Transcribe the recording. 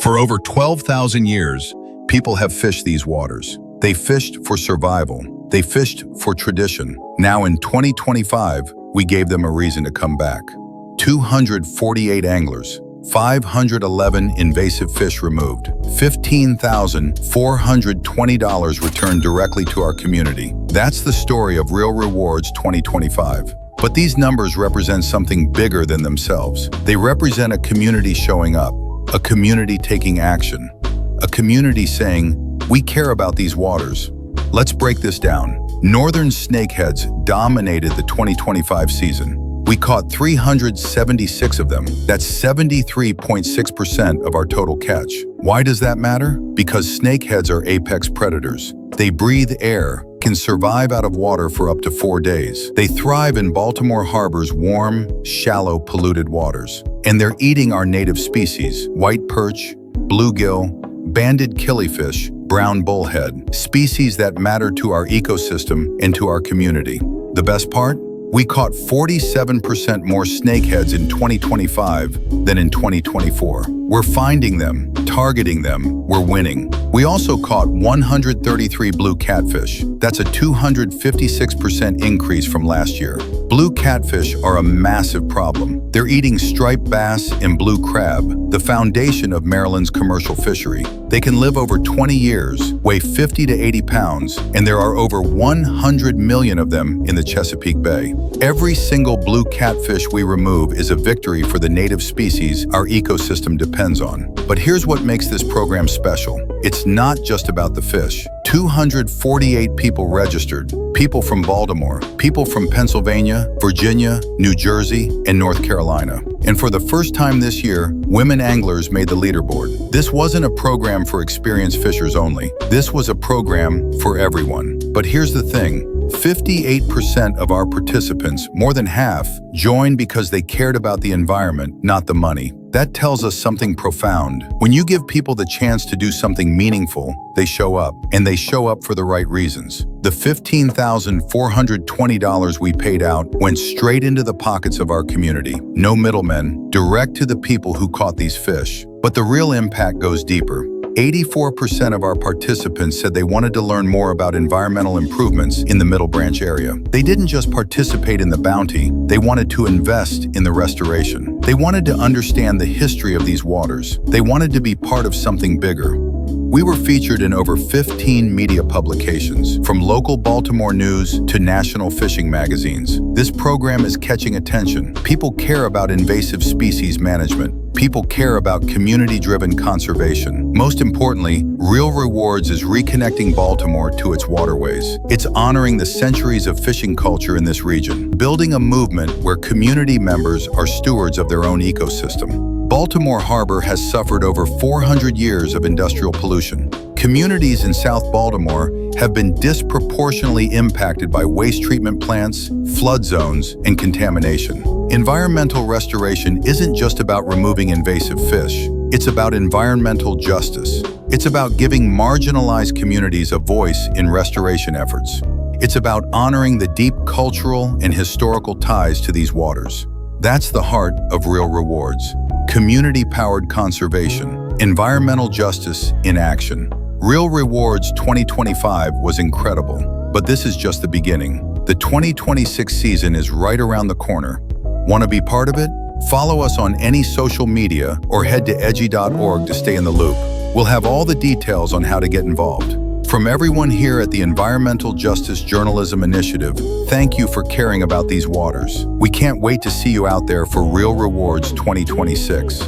For over 12,000 years, people have fished these waters. They fished for survival. They fished for tradition. Now in 2025, we gave them a reason to come back. 248 anglers, 511 invasive fish removed, $15,420 returned directly to our community. That's the story of Reel Rewards 2025. But these numbers represent something bigger than themselves. They represent a community showing up, a community taking action, a community saying, "We care about these waters." Let's break this down. Northern snakeheads dominated the 2025 season. We caught 376 of them. That's 73.6% of our total catch. Why does that matter? Because snakeheads are apex predators. They breathe air, can survive out of water for up to 4 days. They thrive in Baltimore Harbor's warm, shallow, polluted waters. And they're eating our native species, white perch, bluegill, banded killifish, brown bullhead, species that matter to our ecosystem and to our community. The best part? We caught 47% more snakeheads in 2025 than in 2024. We're finding them, targeting them, we're winning. We also caught 133 blue catfish. That's a 256% increase from last year. Blue catfish are a massive problem. They're eating striped bass and blue crab, the foundation of Maryland's commercial fishery. They can live over 20 years, weigh 50 to 80 pounds, and there are over 100 million of them in the Chesapeake Bay. Every single blue catfish we remove is a victory for the native species our ecosystem depends on. But here's what makes this program special. It's not just about the fish. 248 people registered, people from Baltimore, people from Pennsylvania, Virginia, New Jersey, and North Carolina. And for the first time this year, women anglers made the leaderboard. This wasn't a program for experienced fishers only. This was a program for everyone. But here's the thing. 58% of our participants, more than half, joined because they cared about the environment, not the money. That tells us something profound. When you give people the chance to do something meaningful, they show up, and they show up for the right reasons. The $15,420 we paid out went straight into the pockets of our community. No middlemen, direct to the people who caught these fish. But the real impact goes deeper. 84% of our participants said they wanted to learn more about environmental improvements in the Middle Branch area. They didn't just participate in the bounty, they wanted to invest in the restoration. They wanted to understand the history of these waters. They wanted to be part of something bigger. We were featured in over 15 media publications, from local Baltimore news to national fishing magazines. This program is catching attention. People care about invasive species management. People care about community-driven conservation. Most importantly, Reel Rewards is reconnecting Baltimore to its waterways. It's honoring the centuries of fishing culture in this region, building a movement where community members are stewards of their own ecosystem. Baltimore Harbor has suffered over 400 years of industrial pollution. Communities in South Baltimore have been disproportionately impacted by waste treatment plants, flood zones, and contamination. Environmental restoration isn't just about removing invasive fish. It's about environmental justice. It's about giving marginalized communities a voice in restoration efforts. It's about honoring the deep cultural and historical ties to these waters. That's the heart of Reel Rewards. Community-powered conservation, environmental justice in action. Reel Rewards 2025 was incredible, but this is just the beginning. The 2026 season is right around the corner. Want to be part of it? Follow us on any social media or head to ejji.org to stay in the loop. We'll have all the details on how to get involved. From everyone here at the Environmental Justice Journalism Initiative, thank you for caring about these waters. We can't wait to see you out there for Reel Rewards 2026.